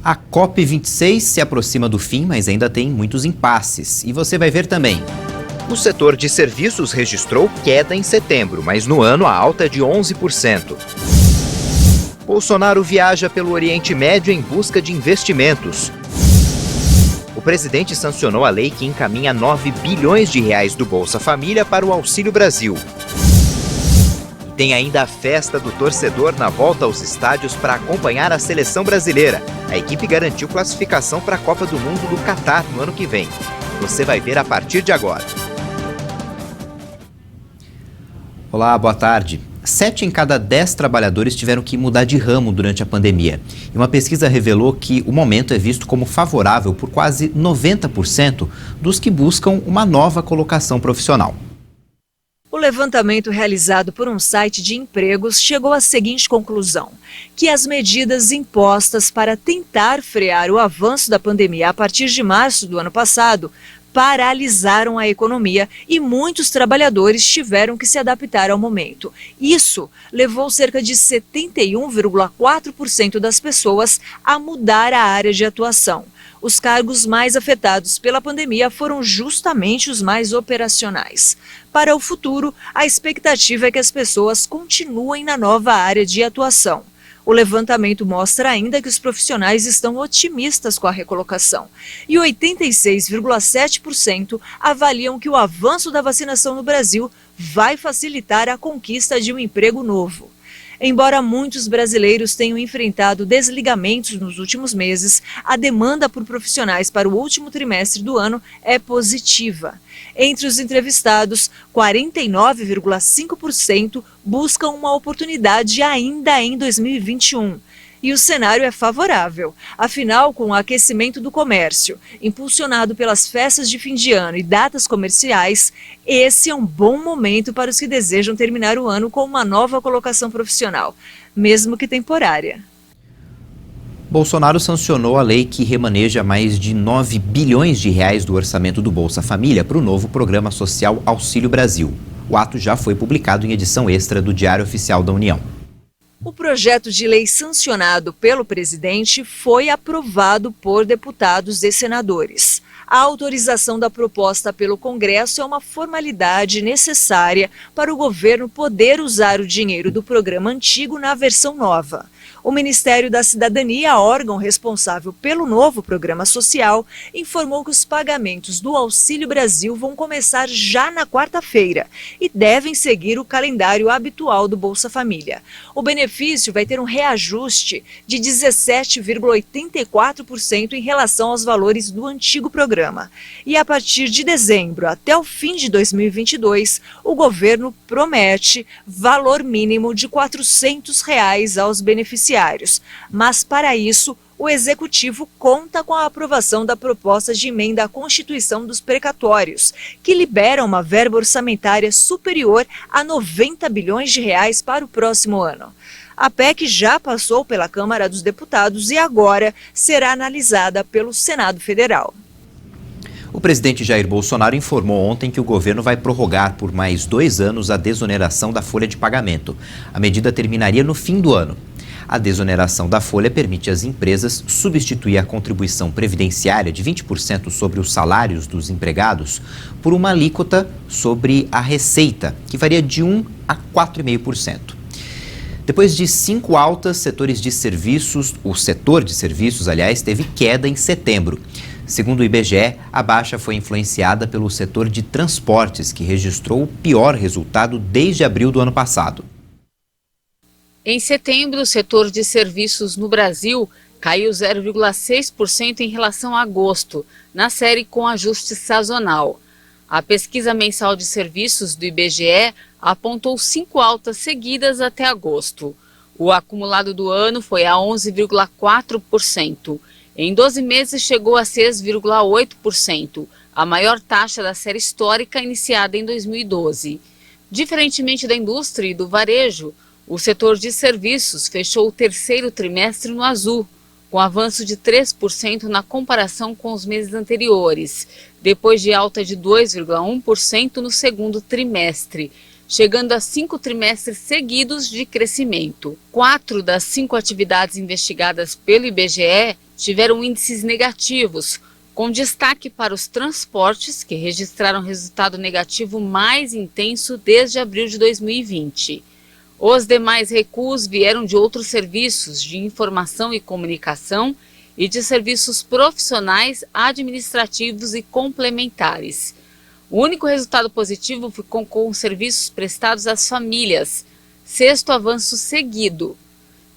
A COP26 se aproxima do fim, mas ainda tem muitos impasses. E você vai ver também. O setor de serviços registrou queda em setembro, mas no ano a alta é de 11%. Bolsonaro viaja pelo Oriente Médio em busca de investimentos. O presidente sancionou a lei que encaminha 9 bilhões de reais do Bolsa Família para o Auxílio Brasil. Tem ainda a festa do torcedor na volta aos estádios para acompanhar a seleção brasileira. A equipe garantiu classificação para a Copa do Mundo do Catar no ano que vem. Você vai ver a partir de agora. Olá, boa tarde. 7 em cada 10 trabalhadores tiveram que mudar de ramo durante a pandemia. E uma pesquisa revelou que o momento é visto como favorável por quase 90% dos que buscam uma nova colocação profissional. O levantamento realizado por um site de empregos chegou à seguinte conclusão: que as medidas impostas para tentar frear o avanço da pandemia a partir de março do ano passado paralisaram a economia e muitos trabalhadores tiveram que se adaptar ao momento. Isso levou cerca de 71,4% das pessoas a mudar a área de atuação. Os cargos mais afetados pela pandemia foram justamente os mais operacionais. Para o futuro, a expectativa é que as pessoas continuem na nova área de atuação. O levantamento mostra ainda que os profissionais estão otimistas com a recolocação e 86,7% avaliam que o avanço da vacinação no Brasil vai facilitar a conquista de um emprego novo. Embora muitos brasileiros tenham enfrentado desligamentos nos últimos meses, a demanda por profissionais para o último trimestre do ano é positiva. Entre os entrevistados, 49,5% buscam uma oportunidade ainda em 2021. E o cenário é favorável. Afinal, com o aquecimento do comércio, impulsionado pelas festas de fim de ano e datas comerciais, esse é um bom momento para os que desejam terminar o ano com uma nova colocação profissional, mesmo que temporária. Bolsonaro sancionou a lei que remaneja mais de 9 bilhões de reais do orçamento do Bolsa Família para o novo programa social Auxílio Brasil. O ato já foi publicado em edição extra do Diário Oficial da União. O projeto de lei sancionado pelo presidente foi aprovado por deputados e senadores. A autorização da proposta pelo Congresso é uma formalidade necessária para o governo poder usar o dinheiro do programa antigo na versão nova. O Ministério da Cidadania, órgão responsável pelo novo programa social, informou que os pagamentos do Auxílio Brasil vão começar já na quarta-feira e devem seguir o calendário habitual do Bolsa Família. O benefício vai ter um reajuste de 17,84% em relação aos valores do antigo programa. E a partir de dezembro até o fim de 2022, o governo promete valor mínimo de R$ 400 aos beneficiários. Mas, para isso, o Executivo conta com a aprovação da proposta de emenda à Constituição dos precatórios, que libera uma verba orçamentária superior a 90 bilhões de reais para o próximo ano. A PEC já passou pela Câmara dos Deputados e agora será analisada pelo Senado Federal. O presidente Jair Bolsonaro informou ontem que o governo vai prorrogar por mais 2 anos a desoneração da folha de pagamento. A medida terminaria no fim do ano. A desoneração da folha permite às empresas substituir a contribuição previdenciária de 20% sobre os salários dos empregados por uma alíquota sobre a receita, que varia de 1% a 4,5%. Depois de 5 altas, o setor de serviços, aliás, teve queda em setembro. Segundo o IBGE, a baixa foi influenciada pelo setor de transportes, que registrou o pior resultado desde abril do ano passado. Em setembro, o setor de serviços no Brasil caiu 0,6% em relação a agosto, na série com ajuste sazonal. A pesquisa mensal de serviços do IBGE apontou 5 altas seguidas até agosto. O acumulado do ano foi a 11,4%. Em 12 meses chegou a 6,8%, a maior taxa da série histórica iniciada em 2012. Diferentemente da indústria e do varejo, o setor de serviços fechou o terceiro trimestre no azul, com avanço de 3% na comparação com os meses anteriores, depois de alta de 2,1% no segundo trimestre, chegando a 5 trimestres seguidos de crescimento. 4 das 5 atividades investigadas pelo IBGE tiveram índices negativos, com destaque para os transportes, que registraram resultado negativo mais intenso desde abril de 2020. Os demais recuos vieram de outros serviços de informação e comunicação e de serviços profissionais, administrativos e complementares. O único resultado positivo ficou com os serviços prestados às famílias, sexto avanço seguido,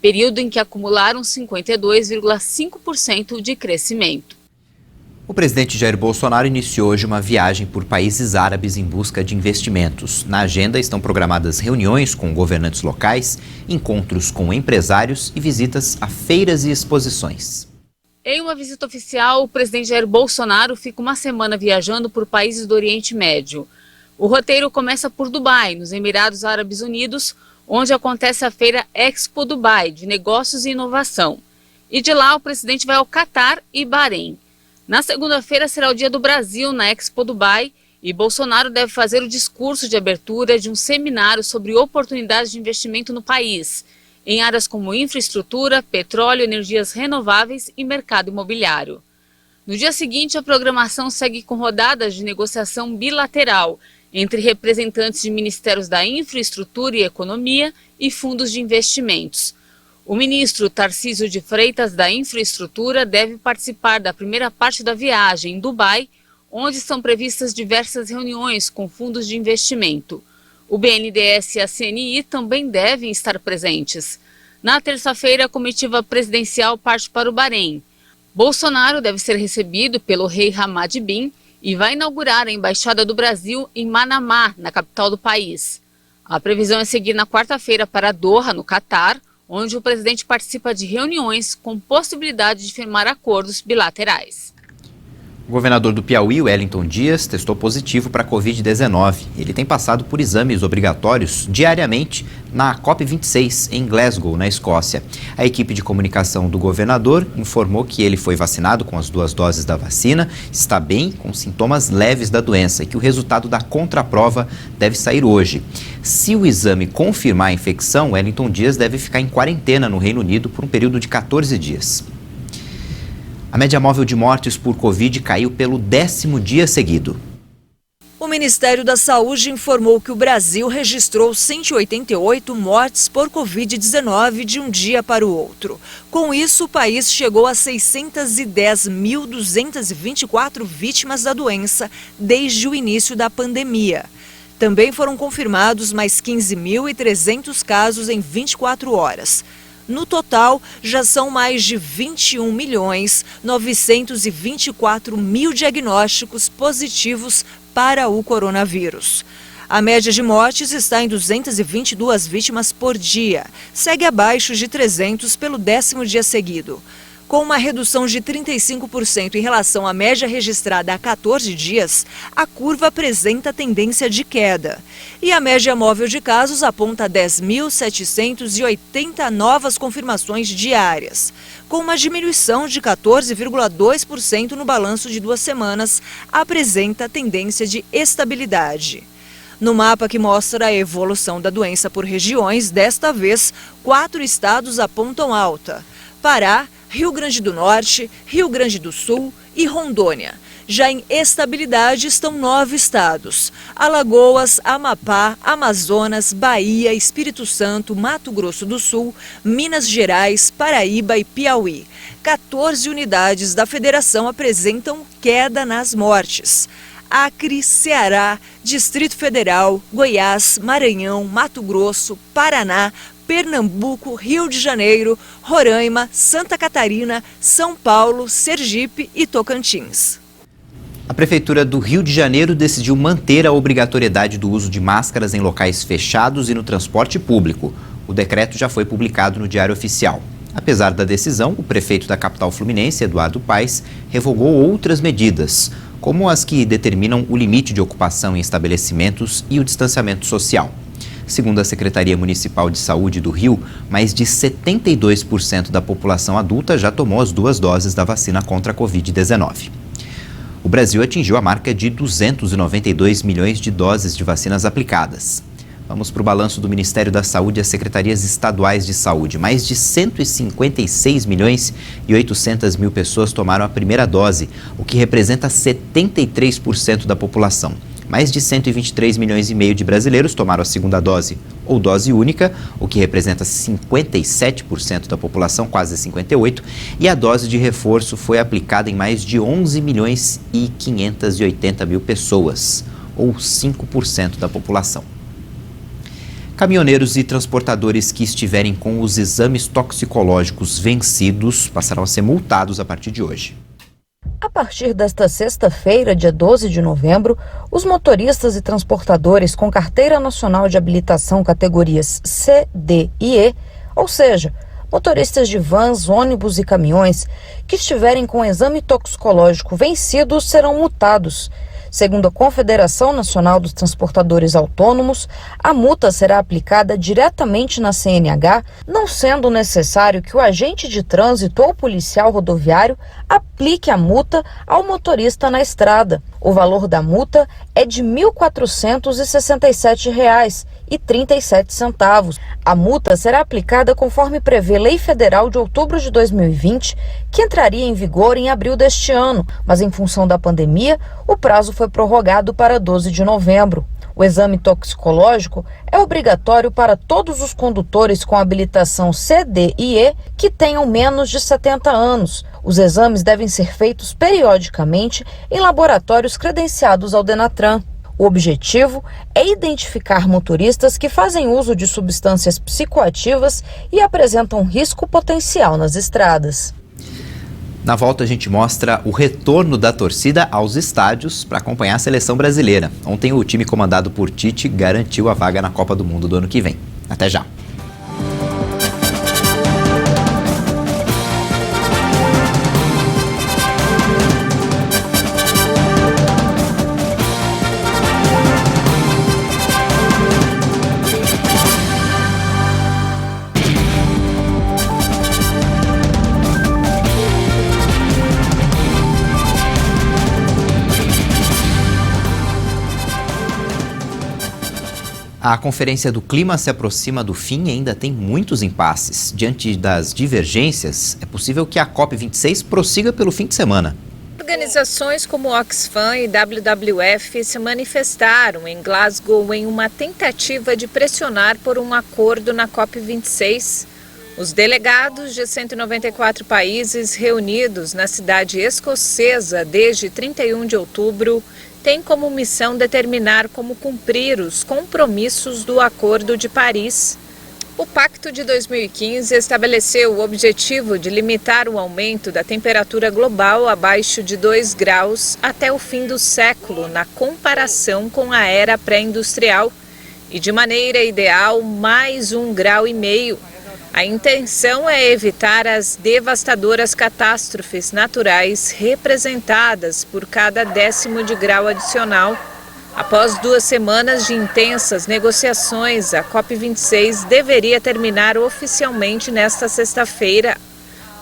período em que acumularam 52,5% de crescimento. O presidente Jair Bolsonaro iniciou hoje uma viagem por países árabes em busca de investimentos. Na agenda estão programadas reuniões com governantes locais, encontros com empresários e visitas a feiras e exposições. Em uma visita oficial, o presidente Jair Bolsonaro fica uma semana viajando por países do Oriente Médio. O roteiro começa por Dubai, nos Emirados Árabes Unidos, onde acontece a feira Expo Dubai, de negócios e inovação. E de lá o presidente vai ao Catar e Bahrein. Na segunda-feira será o Dia do Brasil na Expo Dubai e Bolsonaro deve fazer o discurso de abertura de um seminário sobre oportunidades de investimento no país, em áreas como infraestrutura, petróleo, energias renováveis e mercado imobiliário. No dia seguinte, a programação segue com rodadas de negociação bilateral entre representantes de ministérios da infraestrutura e economia e fundos de investimentos. O ministro Tarcísio de Freitas, da Infraestrutura, deve participar da primeira parte da viagem em Dubai, onde estão previstas diversas reuniões com fundos de investimento. O BNDES e a CNI também devem estar presentes. Na terça-feira, a comitiva presidencial parte para o Bahrein. Bolsonaro deve ser recebido pelo rei Hamad bin e vai inaugurar a Embaixada do Brasil em Manamá, na capital do país. A previsão é seguir na quarta-feira para Doha, no Catar, onde o presidente participa de reuniões com possibilidade de firmar acordos bilaterais. O governador do Piauí, Wellington Dias, testou positivo para a Covid-19. Ele tem passado por exames obrigatórios diariamente na COP26, em Glasgow, na Escócia. A equipe de comunicação do governador informou que ele foi vacinado com as 2 doses da vacina, está bem, com sintomas leves da doença e que o resultado da contraprova deve sair hoje. Se o exame confirmar a infecção, Wellington Dias deve ficar em quarentena no Reino Unido por um período de 14 dias. A média móvel de mortes por Covid caiu pelo 10º dia seguido. O Ministério da Saúde informou que o Brasil registrou 188 mortes por Covid-19 de um dia para o outro. Com isso, o país chegou a 610.224 vítimas da doença desde o início da pandemia. Também foram confirmados mais 15.300 casos em 24 horas. No total, já são mais de 21.924.000 diagnósticos positivos para o coronavírus. A média de mortes está em 222 vítimas por dia, segue abaixo de 300 pelo 10º dia seguido. Com uma redução de 35% em relação à média registrada há 14 dias, a curva apresenta tendência de queda. E a média móvel de casos aponta 10.780 novas confirmações diárias. Com uma diminuição de 14,2% no balanço de 2 semanas, apresenta tendência de estabilidade. No mapa que mostra a evolução da doença por regiões, desta vez, 4 estados apontam alta: Pará, Rio Grande do Norte, Rio Grande do Sul e Rondônia. Já em estabilidade estão 9 estados: Alagoas, Amapá, Amazonas, Bahia, Espírito Santo, Mato Grosso do Sul, Minas Gerais, Paraíba e Piauí. 14 unidades da federação apresentam queda nas mortes: Acre, Ceará, Distrito Federal, Goiás, Maranhão, Mato Grosso, Paraná, Pernambuco, Rio de Janeiro, Roraima, Santa Catarina, São Paulo, Sergipe e Tocantins. A Prefeitura do Rio de Janeiro decidiu manter a obrigatoriedade do uso de máscaras em locais fechados e no transporte público. O decreto já foi publicado no Diário Oficial. Apesar da decisão, o prefeito da capital fluminense, Eduardo Paes, revogou outras medidas, como as que determinam o limite de ocupação em estabelecimentos e o distanciamento social. Segundo a Secretaria Municipal de Saúde do Rio, mais de 72% da população adulta já tomou as 2 doses da vacina contra a Covid-19. O Brasil atingiu a marca de 292 milhões de doses de vacinas aplicadas. Vamos para o balanço do Ministério da Saúde e as secretarias estaduais de saúde. Mais de 156 milhões e 800 mil pessoas tomaram a primeira dose, o que representa 73% da população. Mais de 123 milhões e meio de brasileiros tomaram a segunda dose, ou dose única, o que representa 57% da população, quase 58%, e a dose de reforço foi aplicada em mais de 11 milhões e 580 mil pessoas, ou 5% da população. Caminhoneiros e transportadores que estiverem com os exames toxicológicos vencidos passarão a ser multados a partir de hoje. A partir desta sexta-feira, dia 12 de novembro, os motoristas e transportadores com carteira nacional de habilitação categorias C, D e E, ou seja, motoristas de vans, ônibus e caminhões que estiverem com exame toxicológico vencido serão multados. Segundo a Confederação Nacional dos Transportadores Autônomos, a multa será aplicada diretamente na CNH, não sendo necessário que o agente de trânsito ou policial rodoviário aplique a multa ao motorista na estrada. O valor da multa é de R$ 1.467,37. A multa será aplicada conforme prevê Lei Federal de outubro de 2020, que entraria em vigor em abril deste ano, mas em função da pandemia, o prazo foi prorrogado para 12 de novembro. O exame toxicológico é obrigatório para todos os condutores com habilitação C, D e E que tenham menos de 70 anos. Os exames devem ser feitos periodicamente em laboratórios credenciados ao Denatran. O objetivo é identificar motoristas que fazem uso de substâncias psicoativas e apresentam risco potencial nas estradas. Na volta, a gente mostra o retorno da torcida aos estádios para acompanhar a seleção brasileira. Ontem, o time comandado por Tite garantiu a vaga na Copa do Mundo do ano que vem. Até já! A Conferência do Clima se aproxima do fim e ainda tem muitos impasses. Diante das divergências, é possível que a COP26 prossiga pelo fim de semana. Organizações como Oxfam e WWF se manifestaram em Glasgow em uma tentativa de pressionar por um acordo na COP26. Os delegados de 194 países reunidos na cidade escocesa desde 31 de outubro têm como missão determinar como cumprir os compromissos do Acordo de Paris. O Pacto de 2015 estabeleceu o objetivo de limitar o aumento da temperatura global abaixo de 2 graus até o fim do século, na comparação com a era pré-industrial, e de maneira ideal, mais 1,5 grau. A intenção é evitar as devastadoras catástrofes naturais representadas por cada 10º de grau adicional. Após 2 semanas de intensas negociações, a COP26 deveria terminar oficialmente nesta sexta-feira.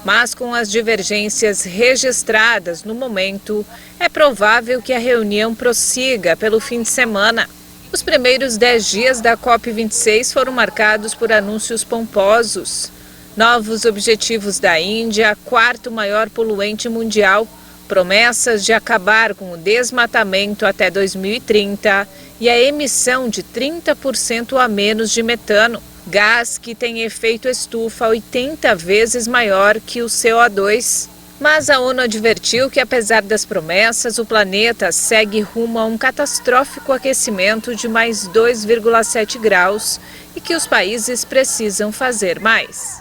Mas com as divergências registradas no momento, é provável que a reunião prossiga pelo fim de semana. Os primeiros 10 dias da COP26 foram marcados por anúncios pomposos. Novos objetivos da Índia, 4º maior poluente mundial, promessas de acabar com o desmatamento até 2030 e a emissão de 30% a menos de metano, gás que tem efeito estufa 80 vezes maior que o CO2. Mas a ONU advertiu que, apesar das promessas, o planeta segue rumo a um catastrófico aquecimento de mais 2,7 graus e que os países precisam fazer mais.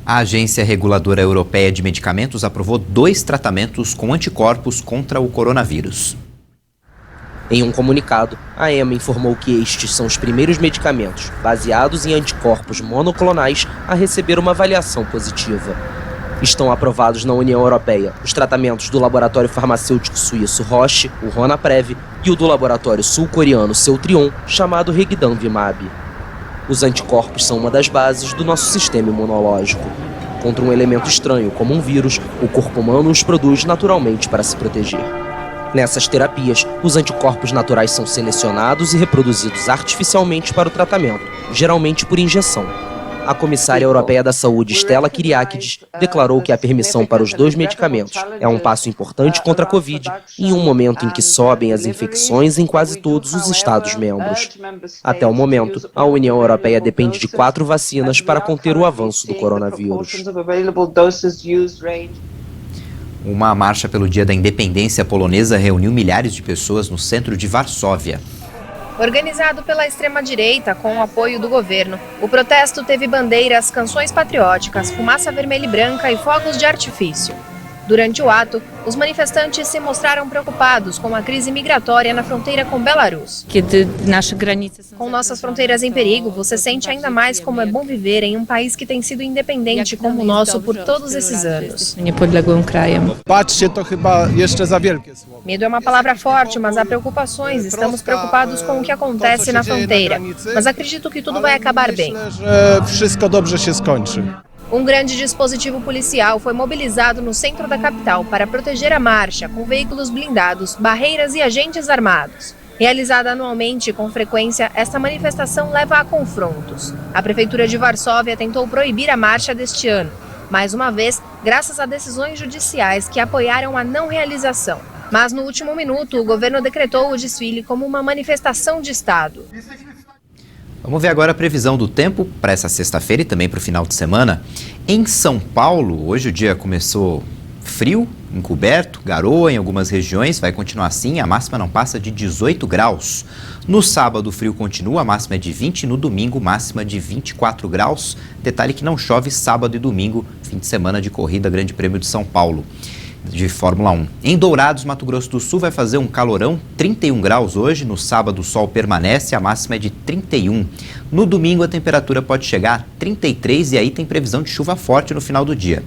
A Agência Reguladora Europeia de Medicamentos aprovou 2 tratamentos com anticorpos contra o coronavírus. Em um comunicado, a EMA informou que estes são os primeiros medicamentos baseados em anticorpos monoclonais a receber uma avaliação positiva. Estão aprovados na União Europeia os tratamentos do laboratório farmacêutico suíço Roche, o Ronaprev, e o do laboratório sul-coreano Celltrion, chamado Regdamvimab. Os anticorpos são uma das bases do nosso sistema imunológico. Contra um elemento estranho, como um vírus, o corpo humano os produz naturalmente para se proteger. Nessas terapias, os anticorpos naturais são selecionados e reproduzidos artificialmente para o tratamento, geralmente por injeção. A comissária europeia da saúde, Stella Kyriakides, declarou que a permissão para os 2 medicamentos é um passo importante contra a Covid em um momento em que sobem as infecções em quase todos os Estados-membros. Até o momento, a União Europeia depende de 4 vacinas para conter o avanço do coronavírus. Uma marcha pelo Dia da Independência polonesa reuniu milhares de pessoas no centro de Varsóvia. Organizado pela extrema-direita com o apoio do governo, o protesto teve bandeiras, canções patrióticas, fumaça vermelha e branca e fogos de artifício. Durante o ato, os manifestantes se mostraram preocupados com a crise migratória na fronteira com Belarus. Com nossas fronteiras em perigo, você sente ainda mais como é bom viver em um país que tem sido independente como o nosso por todos esses anos. Medo é uma palavra forte, mas há preocupações. Estamos preocupados com o que acontece na fronteira, mas acredito que tudo vai acabar bem. Um grande dispositivo policial foi mobilizado no centro da capital para proteger a marcha, com veículos blindados, barreiras e agentes armados. Realizada anualmente com frequência, esta manifestação leva a confrontos. A Prefeitura de Varsóvia tentou proibir a marcha deste ano, mais uma vez, graças a decisões judiciais que apoiaram a não realização. Mas no último minuto, o governo decretou o desfile como uma manifestação de Estado. Vamos ver agora a previsão do tempo para essa sexta-feira e também para o final de semana. Em São Paulo, hoje o dia começou frio, encoberto, garoa em algumas regiões, vai continuar assim, a máxima não passa de 18 graus. No sábado o frio continua, a máxima é de 20, no domingo máxima de 24 graus. Detalhe que não chove sábado e domingo, fim de semana de corrida, Grande Prêmio de São Paulo de Fórmula 1. Em Dourados, Mato Grosso do Sul, vai fazer um calorão, 31 graus hoje. No sábado o sol permanece, a máxima é de 31. No domingo a temperatura pode chegar a 33 e aí tem previsão de chuva forte no final do dia.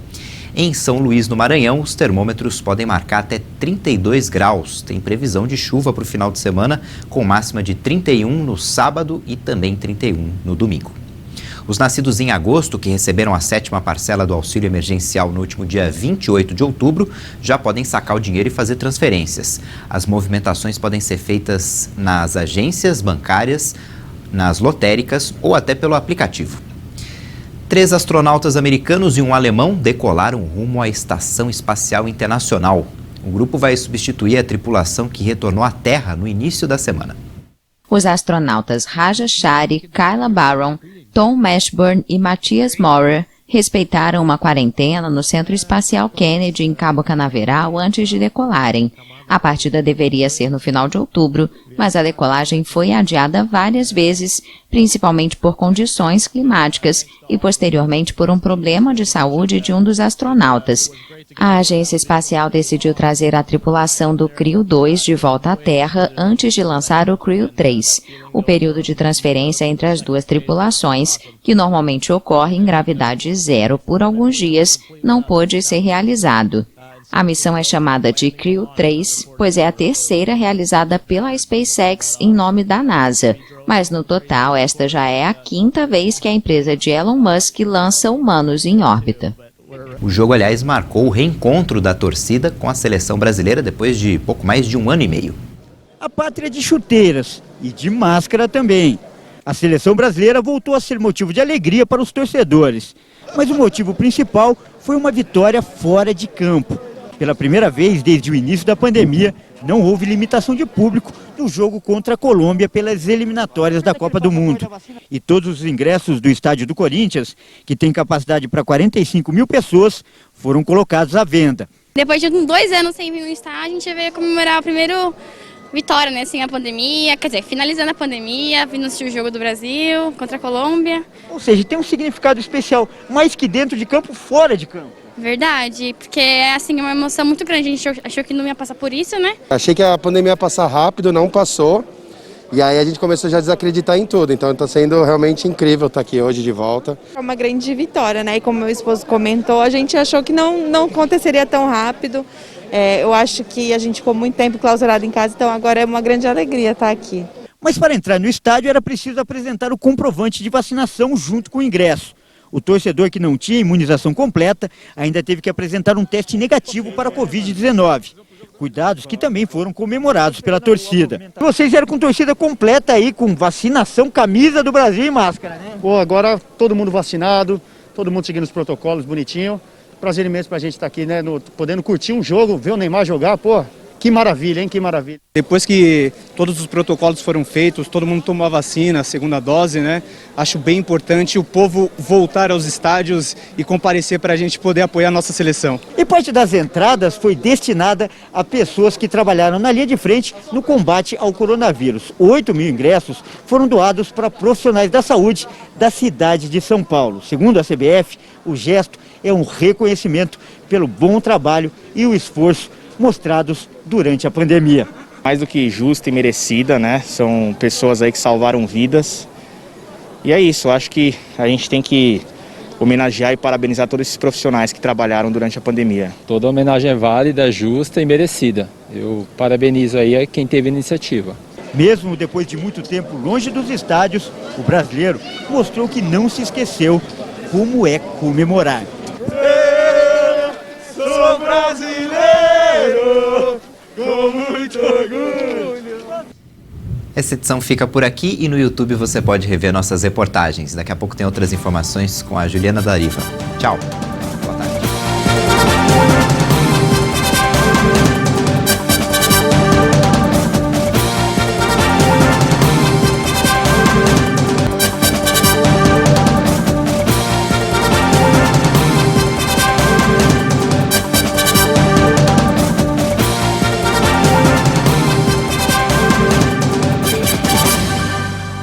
Em São Luís, no Maranhão, os termômetros podem marcar até 32 graus. Tem previsão de chuva para o final de semana, com máxima de 31 no sábado e também 31 no domingo. Os nascidos em agosto, que receberam a 7ª parcela do auxílio emergencial no último dia 28 de outubro, já podem sacar o dinheiro e fazer transferências. As movimentações podem ser feitas nas agências bancárias, nas lotéricas ou até pelo aplicativo. 3 astronautas americanos e um alemão decolaram rumo à Estação Espacial Internacional. O grupo vai substituir a tripulação que retornou à Terra no início da semana. Os astronautas Raja Shari, Kyla Barron, Tom Mashburn e Matthias Maurer respeitaram uma quarentena no Centro Espacial Kennedy, em Cabo Canaveral, antes de decolarem. A partida deveria ser no final de outubro, mas a decolagem foi adiada várias vezes, principalmente por condições climáticas e posteriormente por um problema de saúde de um dos astronautas. A agência espacial decidiu trazer a tripulação do Crew 2 de volta à Terra antes de lançar o Crew 3. O período de transferência entre as duas tripulações, que normalmente ocorre em gravidade zero por alguns dias, não pôde ser realizado. A missão é chamada de Crew 3, pois é a terceira realizada pela SpaceX em nome da NASA. Mas no total, esta já é a 5ª vez que a empresa de Elon Musk lança humanos em órbita. O jogo, aliás, marcou o reencontro da torcida com a seleção brasileira depois de pouco mais de 1 ano e meio. A pátria de chuteiras e de máscara também. A seleção brasileira voltou a ser motivo de alegria para os torcedores. Mas o motivo principal foi uma vitória fora de campo. Pela primeira vez desde o início da pandemia, não houve limitação de público no jogo contra a Colômbia pelas eliminatórias da Copa do Mundo. E todos os ingressos do estádio do Corinthians, que tem capacidade para 45 mil pessoas, foram colocados à venda. Depois de 2 anos sem vir no estádio, a gente veio comemorar a primeira vitória, né, sem a pandemia, quer dizer, finalizando a pandemia, vindo assistir o jogo do Brasil contra a Colômbia. Ou seja, tem um significado especial, mais que dentro de campo, fora de campo. Verdade, porque é assim, uma emoção muito grande, a gente achou que não ia passar por isso, né? Achei que a pandemia ia passar rápido, não passou, e aí a gente começou já a desacreditar em tudo, então está sendo realmente incrível estar aqui hoje de volta. É uma grande vitória, né? E como meu esposo comentou, a gente achou que não aconteceria tão rápido. Eu acho que a gente ficou muito tempo clausurado em casa, então agora é uma grande alegria estar aqui. Mas para entrar no estádio era preciso apresentar o comprovante de vacinação junto com o ingresso. O torcedor que não tinha imunização completa ainda teve que apresentar um teste negativo para a Covid-19. Cuidados que também foram comemorados pela torcida. Vocês eram com torcida completa aí, com vacinação, camisa do Brasil e máscara, né? Pô, agora todo mundo vacinado, todo mundo seguindo os protocolos bonitinho. Prazer imenso pra gente estar aqui, né, podendo curtir um jogo, ver o Neymar jogar, pô. Que maravilha, hein? Que maravilha. Depois que todos os protocolos foram feitos, todo mundo tomou a vacina, a segunda dose, né? Acho bem importante o povo voltar aos estádios e comparecer para a gente poder apoiar a nossa seleção. E parte das entradas foi destinada a pessoas que trabalharam na linha de frente no combate ao coronavírus. 8 mil ingressos foram doados para profissionais da saúde da cidade de São Paulo. Segundo a CBF, o gesto é um reconhecimento pelo bom trabalho e o esforço mostrados durante a pandemia. Mais do que justa e merecida, né? São pessoas aí que salvaram vidas. E é isso, eu acho que a gente tem que homenagear e parabenizar todos esses profissionais que trabalharam durante a pandemia. Toda homenagem é válida, justa e merecida. Eu parabenizo aí a quem teve a iniciativa. Mesmo depois de muito tempo longe dos estádios, o brasileiro mostrou que não se esqueceu como é comemorar. Eu sou brasileiro! Com muito orgulho. Essa edição fica por aqui e no YouTube você pode rever nossas reportagens. Daqui a pouco tem outras informações com a Juliana Dariva. Tchau!